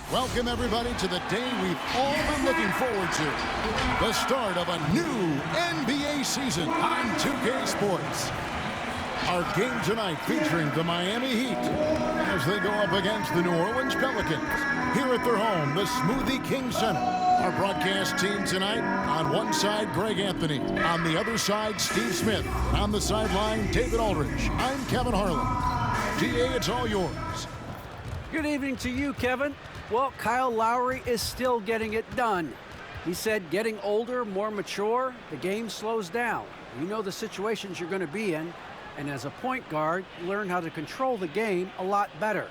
Welcome, everybody, to the day we've all been looking forward to. The start of a new NBA season on 2K Sports. Our game tonight featuring the Miami Heat as they go up against the New Orleans Pelicans here at their home, the Smoothie King Center. Our broadcast team tonight, on one side, Greg Anthony. On the other side, Steve Smith. On the sideline, David Aldridge. I'm Kevin Harlan. DA, it's all yours. Good evening to you, Kevin. Well, Kyle Lowry is still getting it done. He said getting older, more mature, the game slows down. You know the situations you're going to be in, and as a point guard, you learn how to control the game a lot better.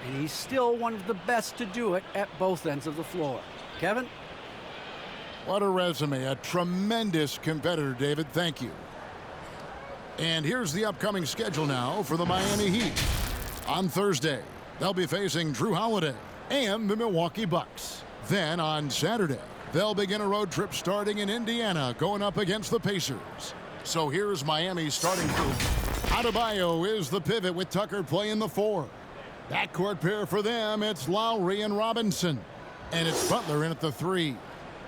And he's still one of the best to do it at both ends of the floor. Kevin? What a resume. A tremendous competitor, David. Thank you. And here's the upcoming schedule now for the Miami Heat. On Thursday, they'll be facing Drew Holiday and the Milwaukee Bucks. Then on Saturday, they'll begin a road trip starting in Indiana, going up against the Pacers. So here's Miami's starting group. Adebayo is the pivot with Tucker playing the 4. Backcourt pair for them, it's Lowry and Robinson. And it's Butler in at the 3.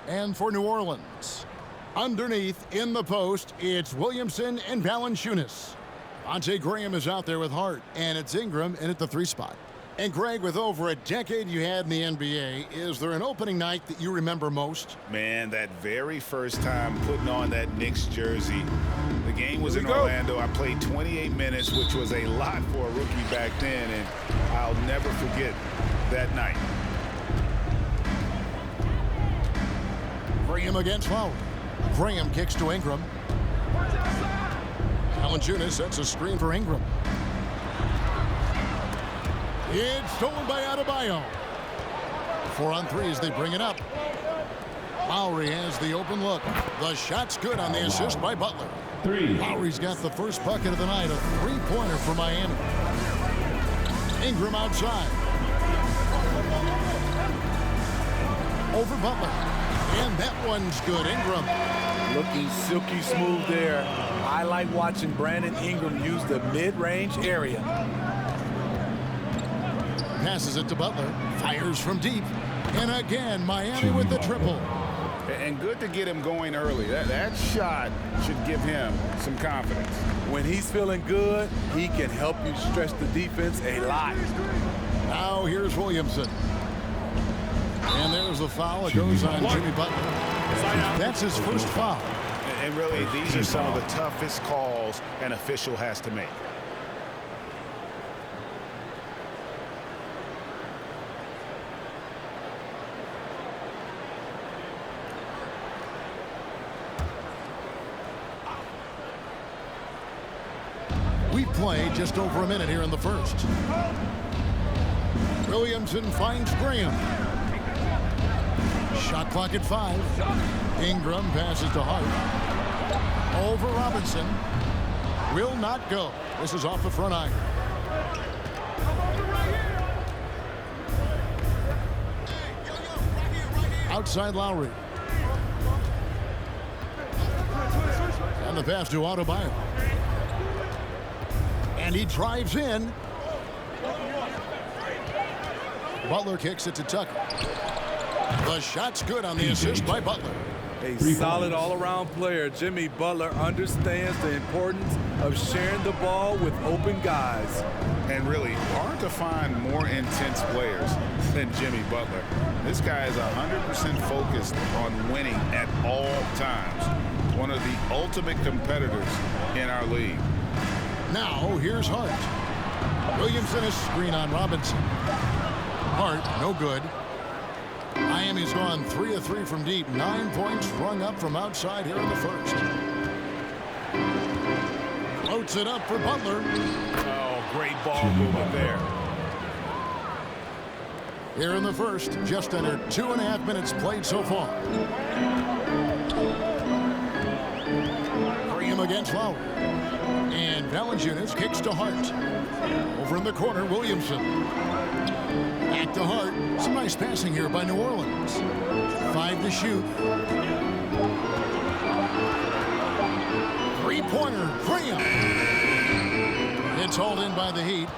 And for New Orleans, underneath in the post, it's Williamson and Valanciunas. Devontae Graham is out there with Hart, and it's Ingram in at the 3 spot. And Greg, with over a decade you had in the NBA, is there an opening night that you remember most? Man, that very first time putting on that Knicks jersey. The game was in Orlando. I played 28 minutes, which was a lot for a rookie back then, and I'll never forget that night. Graham against Lowry. Graham kicks to Ingram. Valanciunas sets a screen for Ingram. It's stolen by Adebayo. 4 on 3 as they bring it up. Lowry has the open look. The shot's good on the assist by Butler. 3. Lowry's got the first bucket of the night, a 3-pointer for Miami. Ingram outside. Over Butler. And that one's good. Ingram. Looking silky smooth there. I like watching Brandon Ingram use the mid-range area. Passes it to Butler. Fires from deep. And again, Miami with the triple. And good to get him going early. That shot should give him some confidence. When he's feeling good, he can help you stretch the defense a lot. Now here's Williamson. And there's the foul. It goes on Jimmy Butler. That's his first foul. And really, these are some of the toughest calls an official has to make. We play just over a minute here in the first. Williamson finds Graham. Shot clock at 5. Ingram passes to Hart. Over Robinson. Will not go. This is off the front iron. Outside Lowry. And the pass to Adebayo. And he drives in. Butler kicks it to Tucker. The shot's good on the assist by Butler. A solid all-around player. Jimmy Butler understands the importance of sharing the ball with open guys. And really, hard to find more intense players than Jimmy Butler. This guy is 100% focused on winning at all times. One of the ultimate competitors in our league. Now, here's Hart. Williamson is screen on Robinson. Hart, no good. Miami's gone 3 of 3 from deep. 9 points rung up from outside here in the first. Floats it up for Butler. Oh, great ball movement there. Here in the first, just under 2.5 minutes played so far. Graham against Lowry. And Valanciunas kicks to Hart. Over in the corner, Williamson. Back to Hart. Some nice passing here by New Orleans. 5 to shoot. 3-pointer. Graham. It's hauled in by the Heat.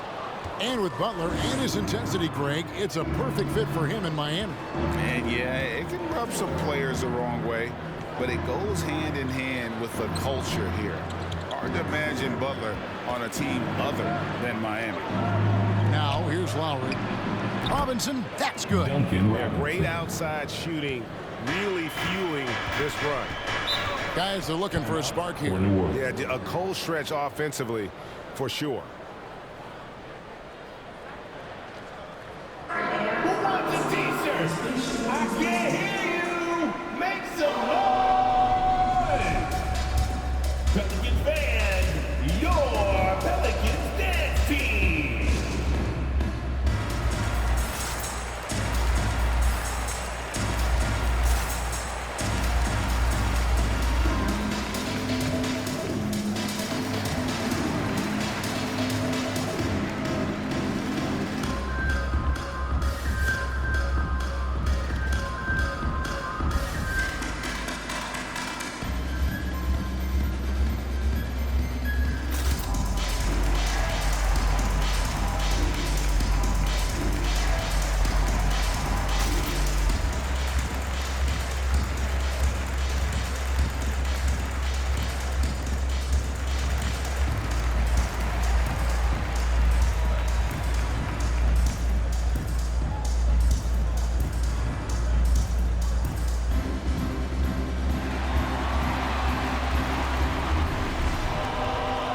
And with Butler and his intensity, Greg, it's a perfect fit for him in Miami. And yeah, it can rub some players the wrong way, but it goes hand in hand with the culture here. Hard to imagine Butler on a team other than Miami. Now, here's Lowry. Robinson, that's good. Yeah, great outside shooting, really fueling this run. Guys are looking for a spark here. Yeah, a cold stretch offensively for sure. I can't hear you. Make some noise. Pelicans fan, your Pelicans dance team.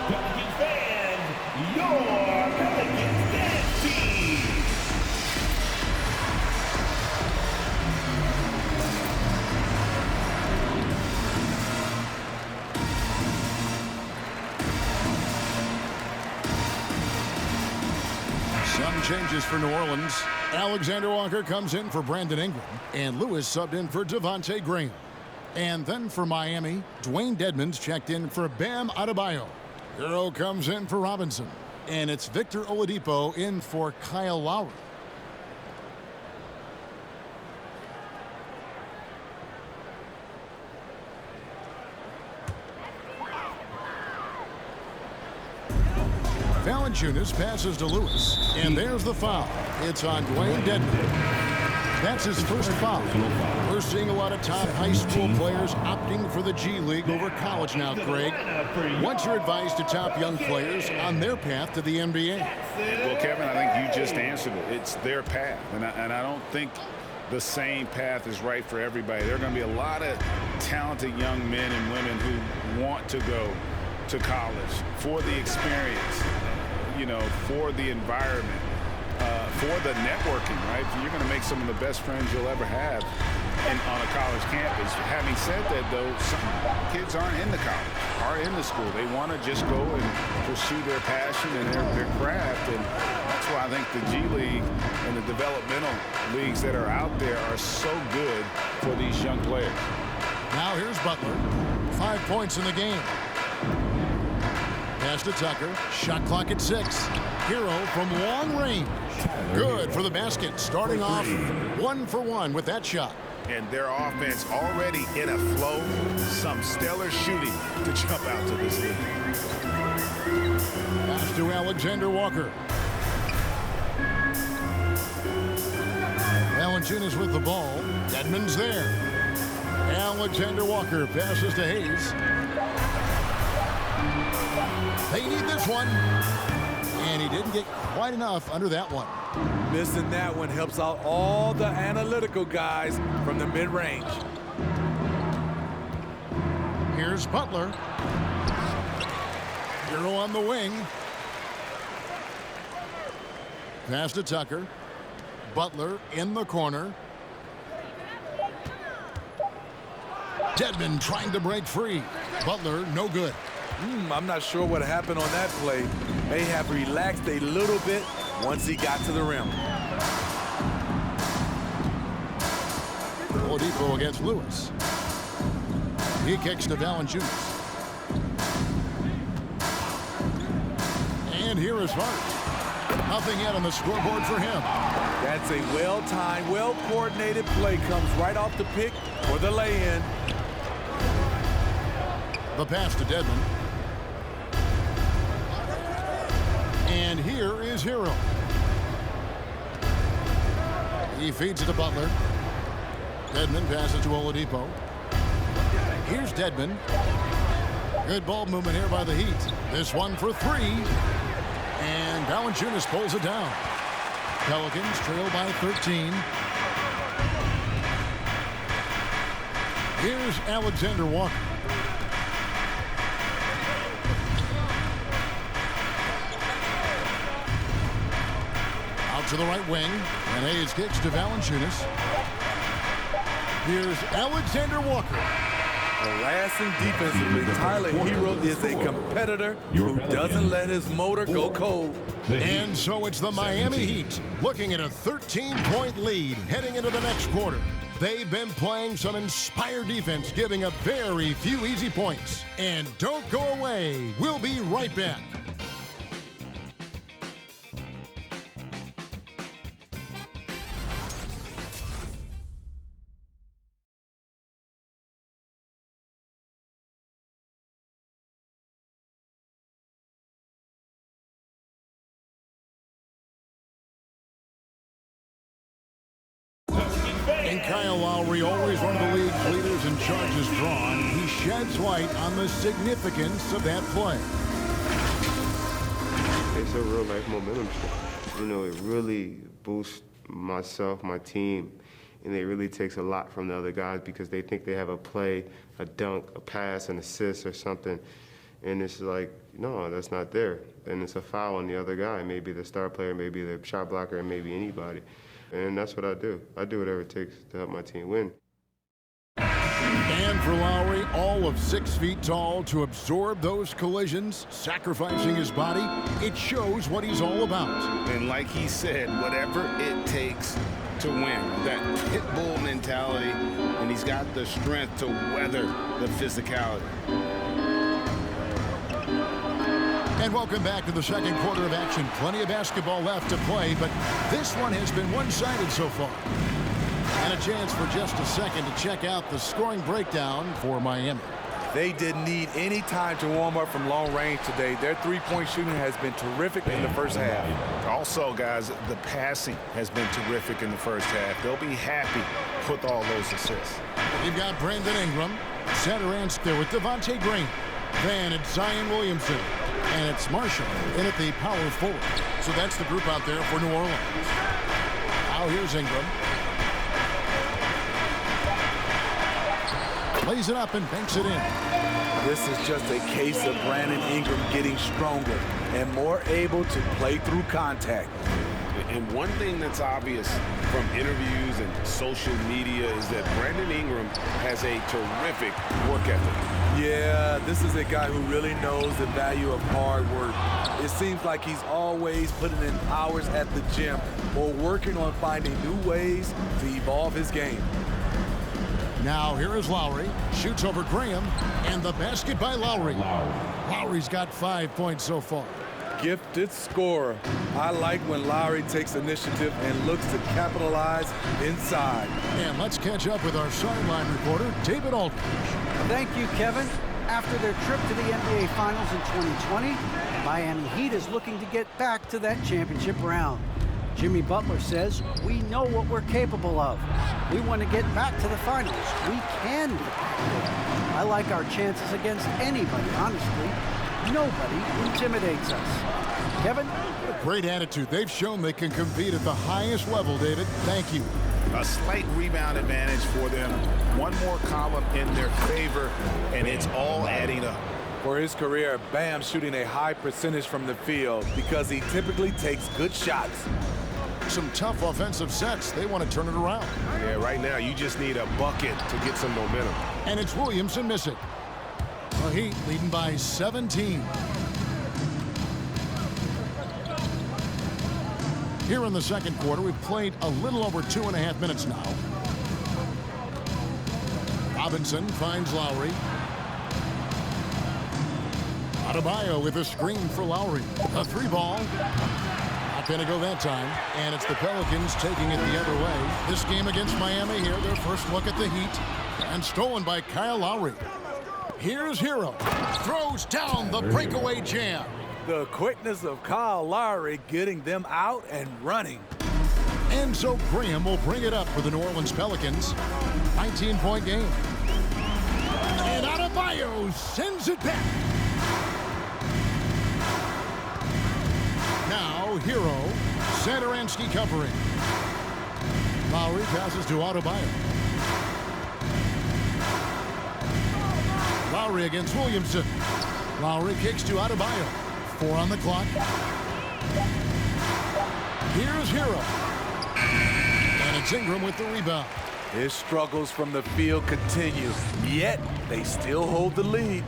Pelicans fan, your Pelicans dance team. Some changes for New Orleans. Alexander Walker comes in for Brandon Ingram, and Lewis subbed in for Devontae Graham. And then for Miami, Dwayne Dedmon's checked in for Bam Adebayo. Hero comes in for Robinson, and it's Victor Oladipo in for Kyle Lowry. Valanciunas passes to Lewis, and there's the foul. It's on Dwayne Dedmon. That's his first foul. We're seeing a lot of top high school players opting for the G League over college now, Craig. What's your advice to top young players on their path to the NBA? Well, Kevin, I think you just answered it. It's their path, and I don't think the same path is right for everybody. There are going to be a lot of talented young men and women who want to go to college for the experience, you know, for the environment, for the networking, right? You're going to make some of the best friends you'll ever have on a college campus. Having said that, though, some kids aren't in the college, are in the school. They want to just go and pursue their passion and their craft, and that's why I think the G League and the developmental leagues that are out there are so good for these young players. Now here's Butler. 5 points in the game. Pass to Tucker. Shot clock at 6. Hero from long range. Good for the basket. Starting off 1 for 1 with that shot. And their offense already in a flow. Some stellar shooting to jump out to this league. Pass to Alexander Walker. Valanciunas with the ball. Dedmon's there. Alexander Walker passes to Hayes. They need this one. And he didn't get quite enough under that one. Missing that one helps out all the analytical guys from the mid-range. Here's Butler. Hero on the wing. Pass to Tucker. Butler in the corner. Dedmon trying to break free. Butler, no good. I'm not sure what happened on that play. May have relaxed a little bit once he got to the rim. Oladipo against Lewis. He kicks to Valanciunas. And here is Hart. Nothing yet on the scoreboard for him. That's a well-timed, well-coordinated play. Comes right off the pick for the lay-in. The pass to Dedmon. And here is Hero. He feeds it to Butler. Dedmon passes to Oladipo. Here's Dedmon. Good ball movement here by the Heat. This one for three. And Valanciunas pulls it down. Pelicans trail by 13. Here's Alexander Walker. Out to the right wing. And Hayes kicks to Valanciunas. Here's Alexander Walker. Harassing defensively, Tyler Hero is a competitor who doesn't let his motor go cold. And so it's the Miami Heat looking at a 13-point lead heading into the next quarter. They've been playing some inspired defense, giving up very few easy points. And don't go away. We'll be right back. And Kyle Lowry, always one of the league's leaders in charges drawn, he sheds light on the significance of that play. It's a real life momentum shift. You know, it really boosts myself, my team, and it really takes a lot from the other guys because they think they have a play, a dunk, a pass, an assist or something. And it's like, no, that's not there. And it's a foul on the other guy, maybe the star player, maybe the shot blocker, and maybe anybody. And that's what I do. I do whatever it takes to help my team win. And for Lowry, all of 6 feet tall, to absorb those collisions, sacrificing his body, it shows what he's all about. And like he said, whatever it takes to win, that pit bull mentality, and he's got the strength to weather the physicality. And welcome back to the second quarter of action. Plenty of basketball left to play, but this one has been one-sided so far. And a chance for just a second to check out the scoring breakdown for Miami. They didn't need any time to warm up from long range today. Their three-point shooting has been terrific in the first half. Also, guys, the passing has been terrific in the first half. They'll be happy with all those assists. You've got Brandon Ingram, center and there with Devontae Green. Then it's Zion Williamson. And it's Marshall in at the power forward. So that's the group out there for New Orleans. Now here's Ingram. Plays it up and banks it in. This is just a case of Brandon Ingram getting stronger and more able to play through contact. And one thing that's obvious from interviews and social media is that Brandon Ingram has a terrific work ethic. Yeah, this is a guy who really knows the value of hard work. It seems like he's always putting in hours at the gym or working on finding new ways to evolve his game. Now here is Lowry, shoots over Graham, and the basket by Lowry. Lowry's got 5 points so far. Gifted scorer. I like when Lowry takes initiative and looks to capitalize inside. And let's catch up with our sideline reporter, David Aldridge. Thank you, Kevin. After their trip to the NBA Finals in 2020, Miami Heat is looking to get back to that championship round. Jimmy Butler says, we know what we're capable of. We want to get back to the finals. We can get back. I like our chances against anybody, honestly. Nobody intimidates us. Kevin? Great attitude. They've shown they can compete at the highest level, David. Thank you. A slight rebound advantage for them. One more column in their favor, and it's all adding up. For his career, Bam shooting a high percentage from the field because he typically takes good shots. Some tough offensive sets. They want to turn it around. Yeah, right now you just need a bucket to get some momentum. And it's Williamson missing. The Heat leading by 17. Here in the second quarter, we've played a little over 2.5 minutes now. Robinson finds Lowry. Adebayo with a screen for Lowry. A three ball. Not going to go that time. And it's the Pelicans taking it the other way. This game against Miami here, their first look at the Heat. And stolen by Kyle Lowry. Here's Hero. Throws down the breakaway jam. The quickness of Kyle Lowry getting them out and running. And so Graham will bring it up for the New Orleans Pelicans. 19-point game. And Adebayo sends it back. Now Hero, Satoransky covering. Lowry passes to Adebayo. Lowry against Williamson. Lowry kicks to Adebayo. 4 on the clock. Here's Hero. And it's Ingram with the rebound. His struggles from the field continue, yet they still hold the lead.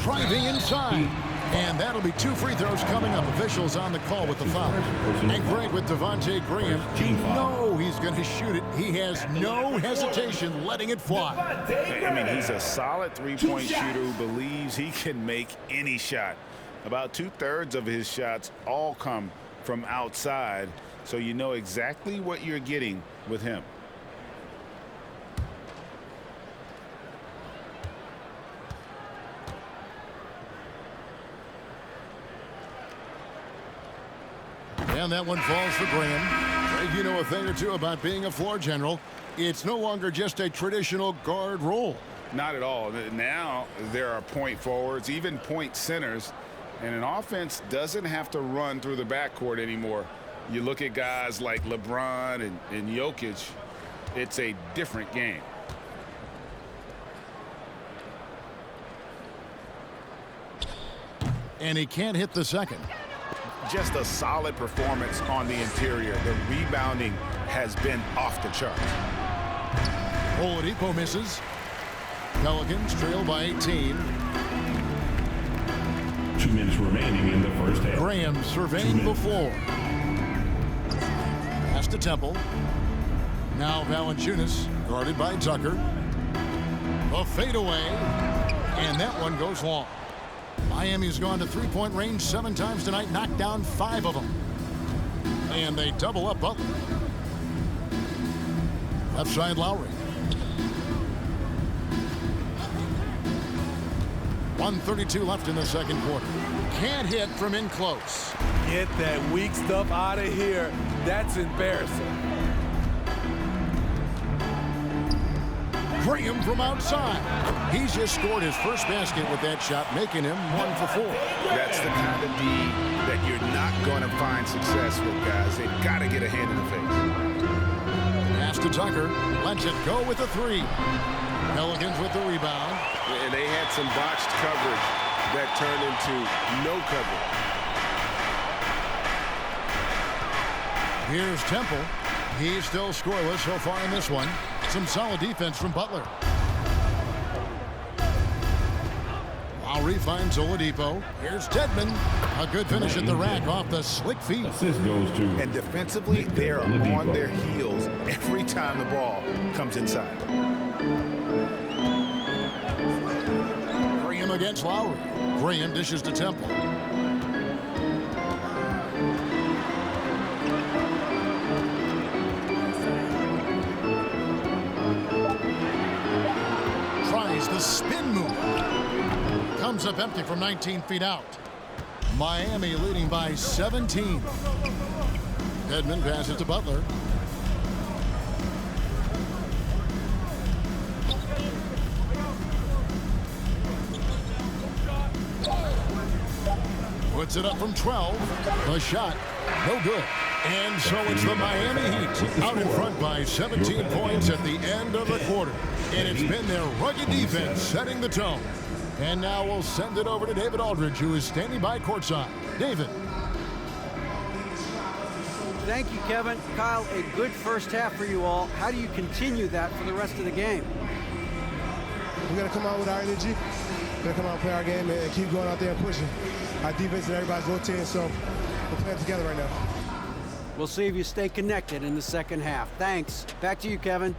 Driving inside. And that'll be 2 free throws coming up. Officials on the call with the foul. And Greg with Devontae Graham. You know he's going to shoot it. He has no hesitation letting it fly. I mean, he's a solid three-point shooter who believes he can make any shot. About 2/3 of his shots all come from outside, so you know exactly what you're getting with him. And that one falls for Graham. You know a thing or two about being a floor general. It's no longer just a traditional guard role. Not at all. Now there are point forwards, even point centers, and an offense doesn't have to run through the backcourt anymore. You look at guys like LeBron and Jokic, it's a different game. And he can't hit the second. Just a solid performance on the interior. The rebounding has been off the charts. Oladipo misses. Pelicans trail by 18. 2 minutes remaining in the first half. Graham surveying the floor. Pass to Temple. Now Valanciunas guarded by Tucker. A fadeaway. And that one goes long. Miami's gone to three-point range 7 times tonight, knocked down 5 of them. And they double up Butler. Left side Lowry. 1:32 left in the second quarter. Can't hit from in close. Get that weak stuff out of here. That's embarrassing. Graham from outside. He's just scored his first basket with that shot, making him 1 for 4. That's the kind of D that you're not going to find success with, guys. They've got to get a hand in the face. Pass to Tucker. Lets it go with a 3. Pelicans with the rebound. And they had some botched coverage that turned into no coverage. Here's Temple. He's still scoreless so far in this one. Some solid defense from Butler. Lowry finds Oladipo. Here's Tedman. A good finish at the rack off the slick feet. Assist goes to. And defensively, they're on their heels every time the ball comes inside. Graham against Lowry. Graham dishes to Temple. Tries the spin move. Comes up empty from 19 feet out. Miami leading by 17. Edmond passes to Butler. Puts it up from 12. The shot, no good. And so it's the Miami Heat out in front by 17 points at the end of the quarter. And it's been their rugged defense setting the tone. And now we'll send it over to David Aldridge, who is standing by courtside. David. Thank you, Kevin. Kyle, a good first half for you all. How do you continue that for the rest of the game? We got to come out with our energy. We got to come out and play our game and keep going out there and pushing. Our defense and everybody's rotating, so we're playing together right now. We'll see if you stay connected in the second half. Thanks. Back to you, Kevin.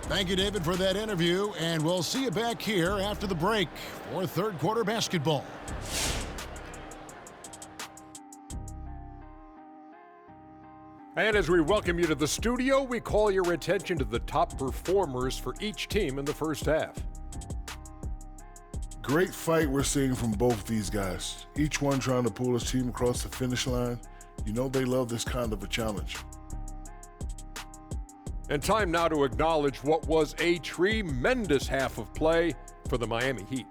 Thank you, David, for that interview, and we'll see you back here after the break for third quarter basketball. And as we welcome you to the studio, we call your attention to the top performers for each team in the first half. Great fight we're seeing from both these guys. Each one trying to pull his team across the finish line. You know they love this kind of a challenge. And time now to acknowledge what was a tremendous half of play for the Miami Heat.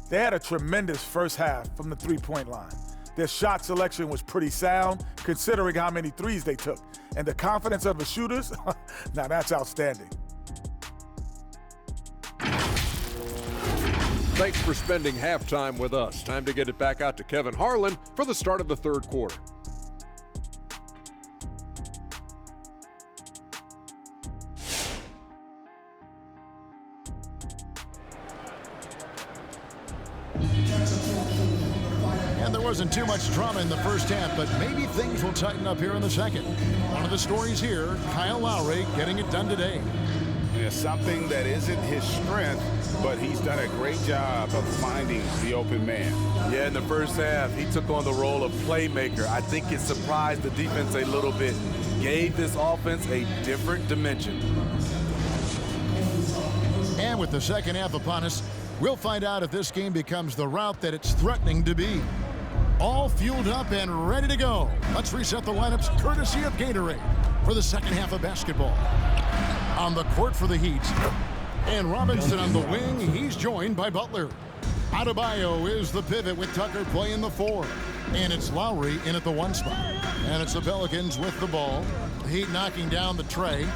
They had a tremendous first half from the three-point line. Their shot selection was pretty sound, considering how many threes they took. And the confidence of the shooters, now that's outstanding. Thanks for spending halftime with us. Time to get it back out to Kevin Harlan for the start of the third quarter. And there wasn't too much drama in the first half, but maybe things will tighten up here in the second. One of the stories here, Kyle Lowry getting it done today. It's something that isn't his strength, but he's done a great job of finding the open man. Yeah, in the first half, he took on the role of playmaker. I think it surprised the defense a little bit, gave this offense a different dimension. And with the second half upon us, we'll find out if this game becomes the route that it's threatening to be. All fueled up and ready to go. Let's reset the lineups courtesy of Gatorade for the second half of basketball. On the court for the Heat. And Robinson on the wing. He's joined by Butler. Adebayo is the pivot with Tucker playing the 4. And it's Lowry in at the 1 spot. And it's the Pelicans with the ball. The Heat knocking down the tray.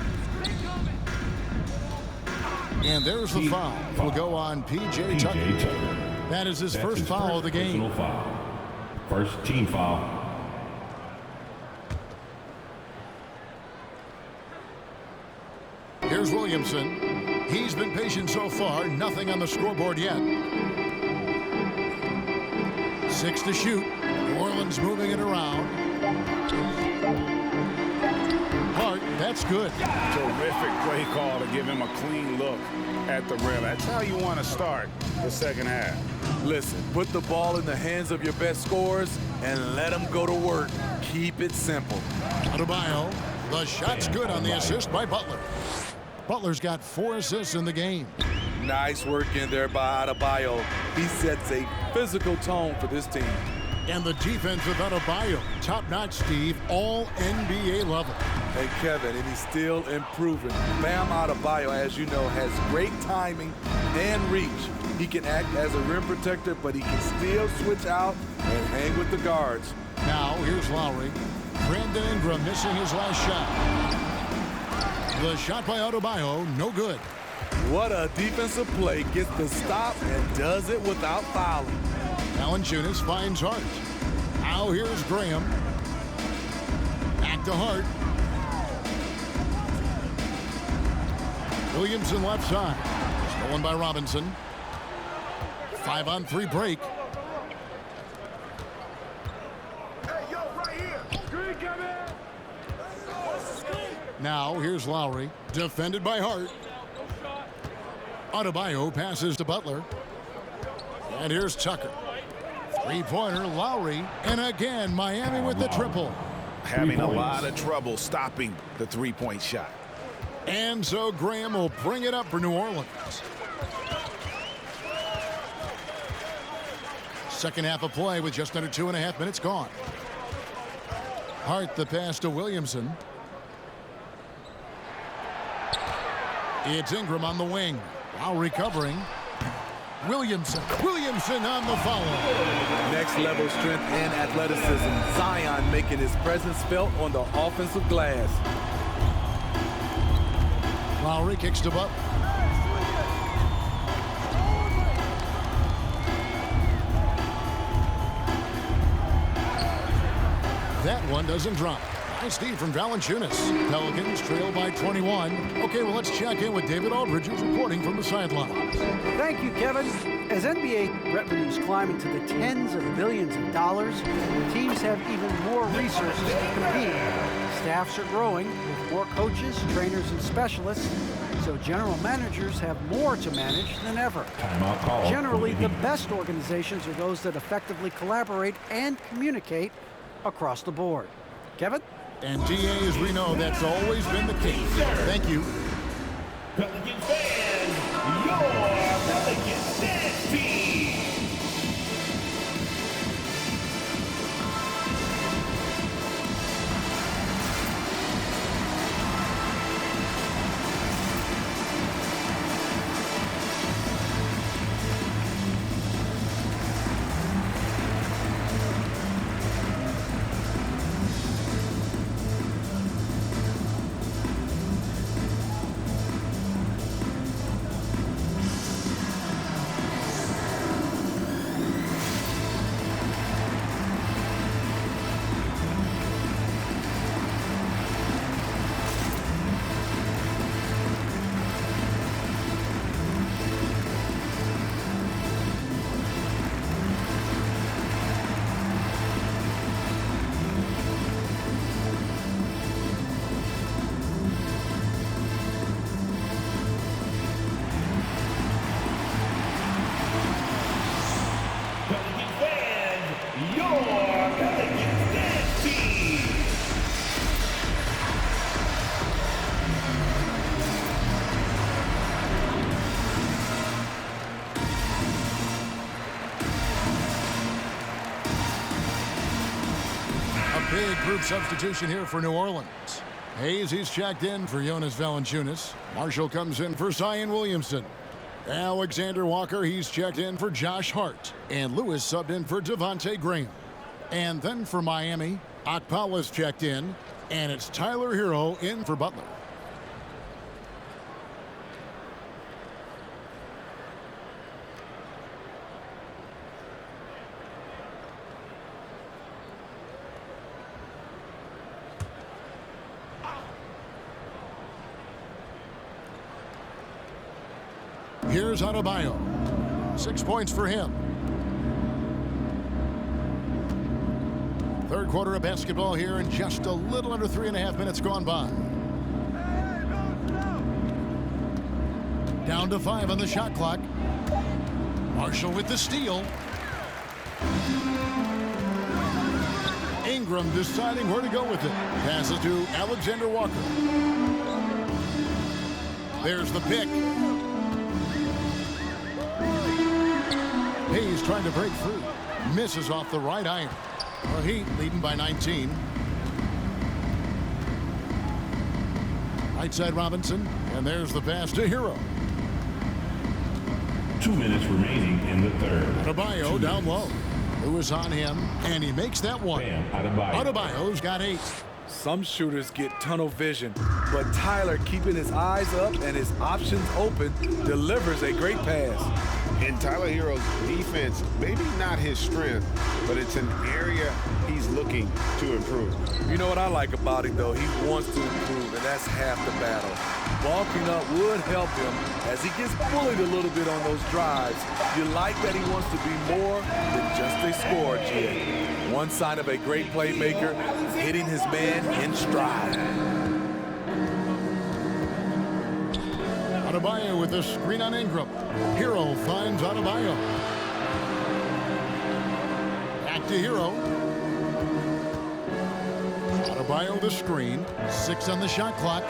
And there's the foul. Will go on P.J. Tucker. That is his first foul of the game. First team foul. Here's Williamson. He's been patient so far. Nothing on the scoreboard yet. 6 to shoot. New Orleans moving it around. Hart, that's good. Terrific play call to give him a clean look at the rim. That's how you want to start the second half. Listen, put the ball in the hands of your best scorers and let them go to work. Keep it simple. Adebayo, the shot's good on the assist by Butler. Butler's got 4 assists in the game. Nice work in there by Adebayo. He sets a physical tone for this team. And the defense of Adebayo, top-notch, Steve, all NBA level. Hey, Kevin, and he's still improving. Bam Adebayo, as you know, has great timing and reach. He can act as a rim protector, but he can still switch out and hang with the guards. Now, here's Lowry. Brandon Ingram missing his last shot. The shot by Adebayo, no good. What a defensive play. Gets the stop and does it without fouling. Valanciunas finds Hart. Now here's Graham. Back to Hart. Williamson left side. Stolen by Robinson. 5-on-3 break. Now here's Lowry. Defended by Hart. Adebayo passes to Butler. And here's Tucker. Three-pointer, Lowry. And again, Miami with the triple. Having a lot of trouble stopping the three-point shot. And so Graham will bring it up for New Orleans. Second half of play with just under 2.5 minutes gone. Hart the pass to Williamson. It's Ingram on the wing. Lowry covering. Williamson on the follow. Next level strength and athleticism. Zion making his presence felt on the offensive glass. Lowry kicks to Butler. That one doesn't drop. Nice Steve from Valanciunas. Pelicans trail by 21. Okay, well, let's check in with David Aldridge, who's reporting from the sidelines. Thank you, Kevin. As NBA revenues climb into the tens of billions of dollars, teams have even more resources to compete. Staffs are growing with more coaches, trainers, and specialists, so general managers have more to manage than ever. Generally, the best organizations are those that effectively collaborate and communicate across the board. Kevin? And DA, as we know, that's always been the case. Thank you. Pelicans fans, your Pelicans dance team. third substitution here for New Orleans. Hayes, he's checked in for Jonas Valanciunas. Marshall comes in for Zion Williamson. Alexander Walker, he's checked in for Josh Hart. And Lewis subbed in for Devontae Graham. And then for Miami, AKTUELLE's checked in. And it's Tyler Hero in for Butler. Here's Adebayo. 6 points for him. Third quarter of basketball here, and just a little under 3.5 minutes gone by. Down to 5 on the shot clock. Marshall with the steal. Ingram deciding where to go with it. Passes to Alexander Walker. There's the pick. Hayes trying to break through. Misses off the right iron. The Heat leading by 19. Right side Robinson. And there's the pass to Hero. 2 minutes remaining in the third. Adebayo down low. Lewis on him. And he makes that one. Adebayo's got 8. Some shooters get tunnel vision, but Tyler, keeping his eyes up and his options open, delivers a great pass. And Tyler Hero's defense, maybe not his strength, but it's an area he's looking to improve. You know what I like about him, though? He wants to improve, and that's half the battle. Bulking up would help him as he gets bullied a little bit on those drives. You like that he wants to be more than just a scorer, Jed. One sign of a great playmaker, hitting his man in stride. Adebayo with the screen on Ingram. Hero finds Adebayo. Back to Hero. Adebayo the screen. 6 on the shot clock.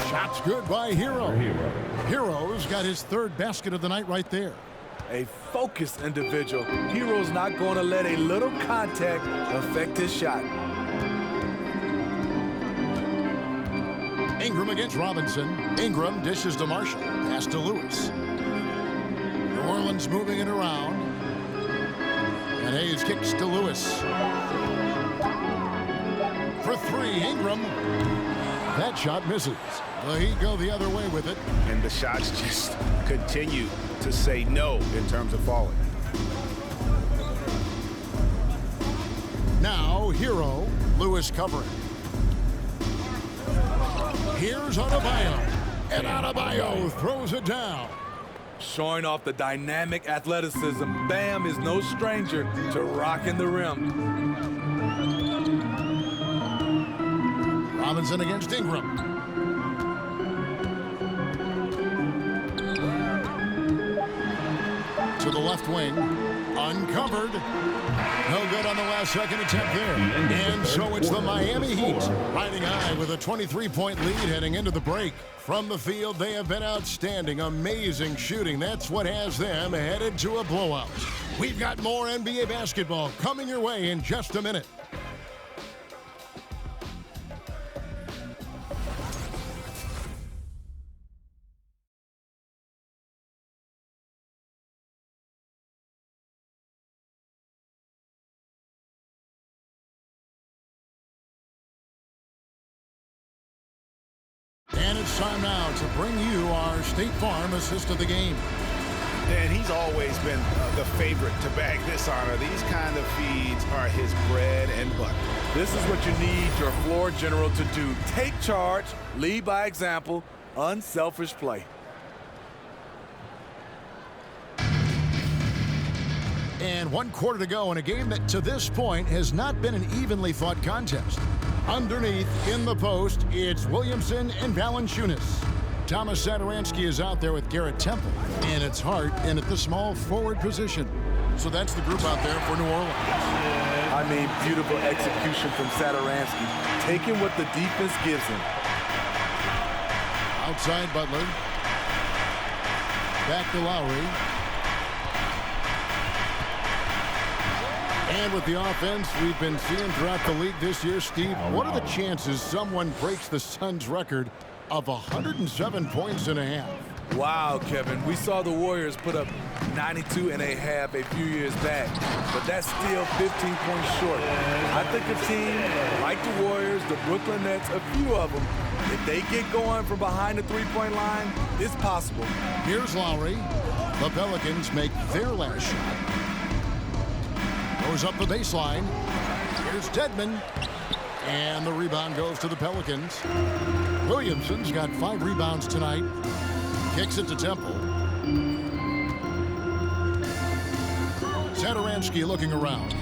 Shot's good by Hero. Hero's got his 3rd basket of the night right there. A focused individual. Hero's not going to let a little contact affect his shot. Ingram against Robinson. Ingram dishes to Marshall. Pass to Lewis. New Orleans moving it around. And Hayes kicks to Lewis. For 3, Ingram. That shot misses. The Heat go the other way with it. And the shots just continue to say no in terms of falling. Now Hero. Lewis covering. Here's Adebayo. And Adebayo throws it down. Showing off the dynamic athleticism, Bam is no stranger to rocking the rim. Robinson against Ingram. To the left wing. Uncovered. No good on the last second attempt there. And so it's the Miami Heat riding high with a 23-point lead heading into the break. From the field, they have been outstanding. Amazing shooting. That's what has them headed to a blowout. We've got more NBA basketball coming your way in just a minute. And it's time now to bring you our State Farm assist of the game. And he's always been the favorite to bag this honor. These kind of feeds are his bread and butter. This is what you need your floor general to do. Take charge, lead by example, unselfish play. And 1 quarter to go in a game that to this point has not been an evenly fought contest. Underneath, in the post, it's Williamson and Valanciunas. Thomas Satoransky is out there with Garrett Temple, and it's Hart in at the small forward position. So that's the group out there for New Orleans. I mean, beautiful execution from Satoransky, taking what the defense gives him. Outside Butler. Back to Lowry. And with the offense we've been seeing throughout the league this year, Steve, what are the chances someone breaks the Suns' record of 107 points and a half? Wow, Kevin. We saw the Warriors put up 92 and a half a few years back, but that's still 15 points short. I think a team like the Warriors, the Brooklyn Nets, a few of them, if they get going from behind the three-point line, it's possible. Here's Lowry. The Pelicans make their last shot. Goes up the baseline. Here's Dedmon. And the rebound goes to the Pelicans. Williamson's got 5 rebounds tonight. Kicks it to Temple. Satoransky looking around.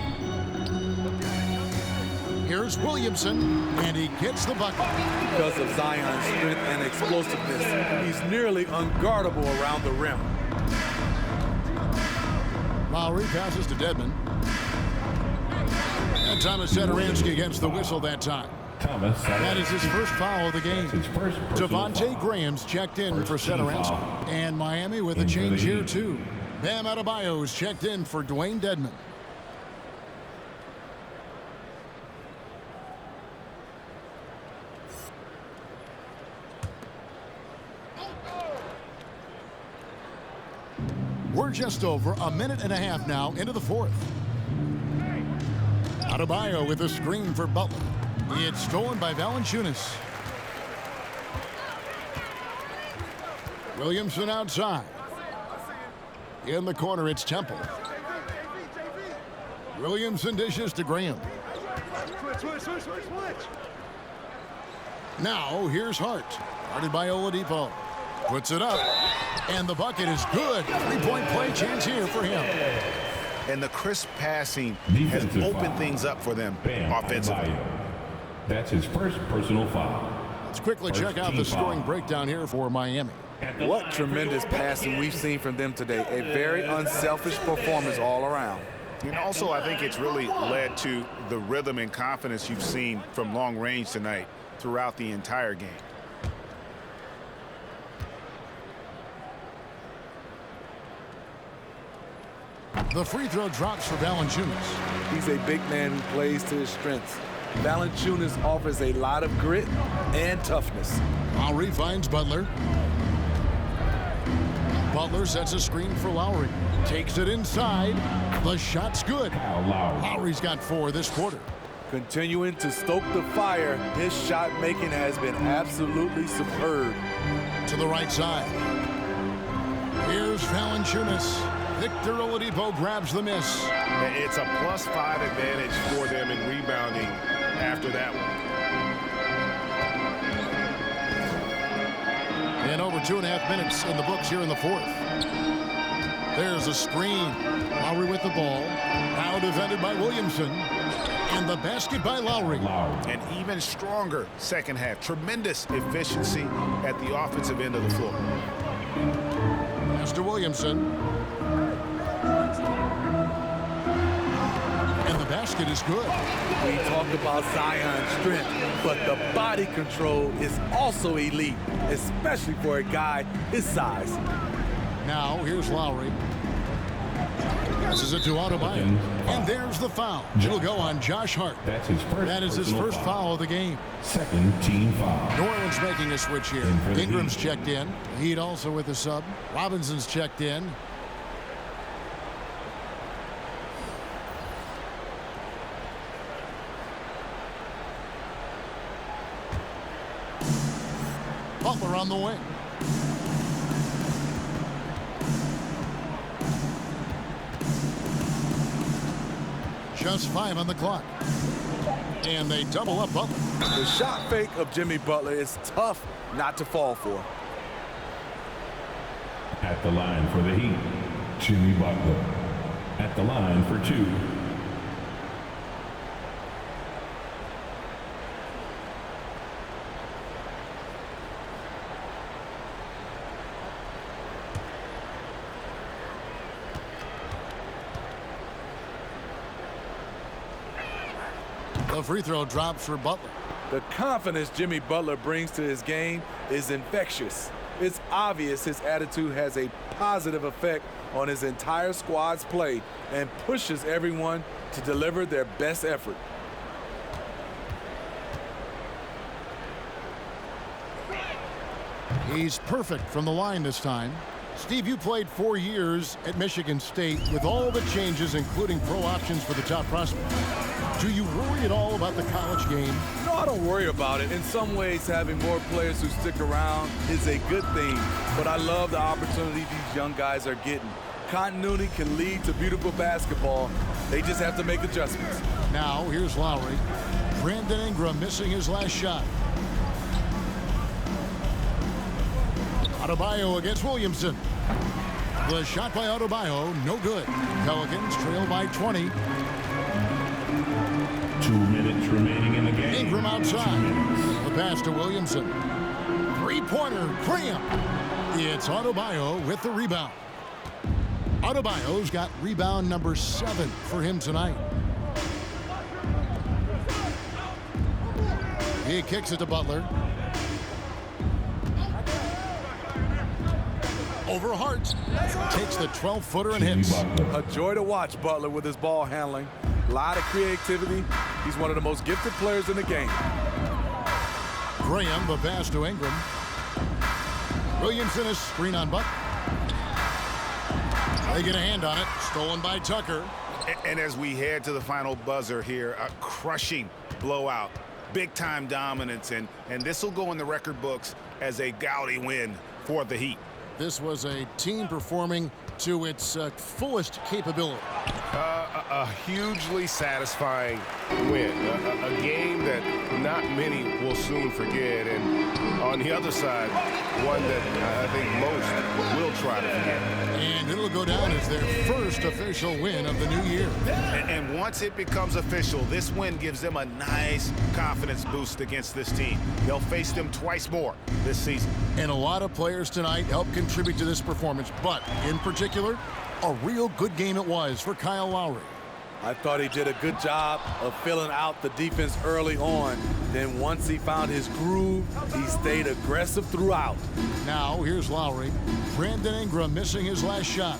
Here's Williamson, and he gets the bucket. Because of Zion's strength and explosiveness, he's nearly unguardable around the rim. Lowry passes to Dedmon. And Thomas Satoransky gets the whistle that time. That is his first foul of the game. Devontae Graham's checked in for Satoransky. And Miami with a change here, too. Bam Adebayo's checked in for Dwayne Dedmon. We're just over a minute and a half now into the fourth. Adebayo with a screen for Butler. It's stolen by Valanciunas. Williamson outside. In the corner, it's Temple. Williamson dishes to Graham. Now, here's Hart. Guarded by Oladipo. Puts it up. And the bucket is good. 3-point play chance here for him. And the crisp passing has opened things up for them offensively. That's his first personal foul. Let's quickly check out the scoring breakdown here for Miami. What tremendous passing we've seen from them today. A very unselfish performance all around. And also, I think it's really led to the rhythm and confidence you've seen from long range tonight throughout the entire game. The free throw drops for Valanciunas. He's a big man who plays to his strengths. Valanciunas offers a lot of grit and toughness. Lowry finds Butler. Butler sets a screen for Lowry. Takes it inside. The shot's good. Lowry's got 4 this quarter. Continuing to stoke the fire, his shot making has been absolutely superb. To the right side. Here's Valanciunas. Victor Oladipo grabs the miss. It's a +5 advantage for them in rebounding after that one. And over 2.5 minutes in the books here in the fourth. There's a screen. Lowry with the ball. Now defended by Williamson. And the basket by Lowry. An even stronger second half. Tremendous efficiency at the offensive end of the floor. Pass to Williamson. And the basket is good. We talked about Zion's strength, but the body control is also elite, especially for a guy his size. Now, here's Lowry. Passes it to Adebayo. And there's the foul. It'll go on Josh Hart. That's his first. That is his first foul of the game. Second team foul. New Orleans making a switch here. Ingram's checked in. Heat also with a sub. Robinson's checked in. Butler on the wing. Just 5 on the clock. And they double up Butler. The shot fake of Jimmy Butler is tough not to fall for. At the line for the Heat, Jimmy Butler. At the line for 2. The free throw drops for Butler. The confidence Jimmy Butler brings to his game is infectious. It's obvious his attitude has a positive effect on his entire squad's play and pushes everyone to deliver their best effort. He's perfect from the line this time. Steve, you played 4 years at Michigan State with all the changes, including pro options for the top prospects. Do you worry at all about the college game? No, I don't worry about it. In some ways, having more players who stick around is a good thing, but I love the opportunity these young guys are getting. Continuity can lead to beautiful basketball. They just have to make adjustments. Now, here's Lowry. Brandon Ingram missing his last shot. Adebayo against Williamson. The shot by Adebayo, no good. Pelicans trail by 20. 2 minutes remaining in the game. Ingram outside. The pass to Williamson. Three-pointer, Graham. It's Adebayo with the rebound. Adebayo's got rebound number 7 for him tonight. He kicks it to Butler. Over Hart. Takes the 12-footer and hits. A joy to watch Butler with his ball handling. A lot of creativity. He's one of the most gifted players in the game. Graham, the pass to Ingram. Williamson is screen on Butler. They get a hand on it. Stolen by Tucker. And as we head to the final buzzer here, a crushing blowout. Big-time dominance, and this will go in the record books as a gaudy win for the Heat. This was a team performing to its fullest capability. A hugely satisfying win. A game that not many will soon forget. And on the other side, one that I think most will try to forget. And it'll go down as their first official win of the new year. And once it becomes official, this win gives them a nice confidence boost against this team. They'll face them twice more this season. And a lot of players tonight helped contribute to this performance, but in particular, a real good game it was for Kyle Lowry. I thought he did a good job of filling out the defense early on. Then once he found his groove, he stayed aggressive throughout. Now, here's Lowry. Brandon Ingram missing his last shot.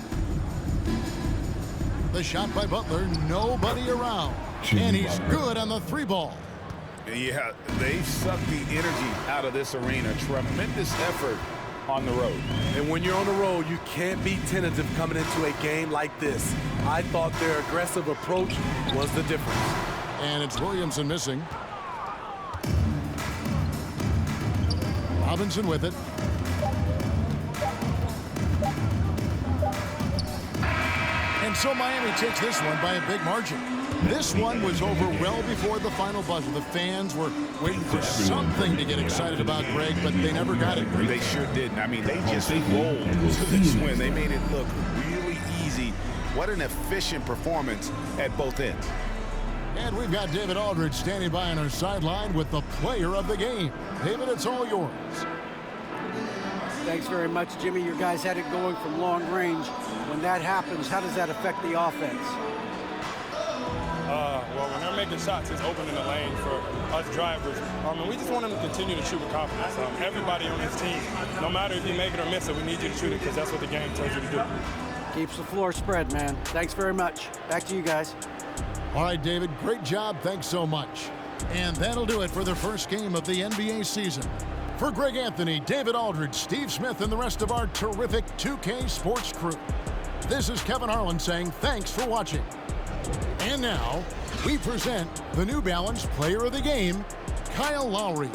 The shot by Butler, nobody around. And he's good on the 3-ball. Yeah, they've sucked the energy out of this arena. Tremendous effort on the road. And when you're on the road, you can't be tentative coming into a game like this. I thought their aggressive approach was the difference. And it's Williamson missing. Robinson with it. And so Miami takes this one by a big margin. This one was over well before the final buzzer. The fans were waiting for something to get excited about, Greg, but they never got it. They sure didn't. I mean, they just rolled to this win. They made it look really easy. What an efficient performance at both ends. And we've got David Aldridge standing by on our sideline with the player of the game. David, it's all yours. Thanks very much, Jimmy. Your guys had it going from long range. When that happens, how does that affect the offense? Well, when they're making shots, it's opening the lane for us drivers. And we just want them to continue to shoot with confidence. Everybody on this team, no matter if you make it or miss it, we need you to shoot it because that's what the game tells you to do. Keeps the floor spread, man. Thanks very much. Back to you guys. All right, David, great job. Thanks so much. And that'll do it for the first game of the NBA season. For Greg Anthony, David Aldridge, Steve Smith, and the rest of our terrific 2K Sports crew, this is Kevin Harlan saying thanks for watching. And now, we present the New Balance Player of the Game, Kyle Lowry.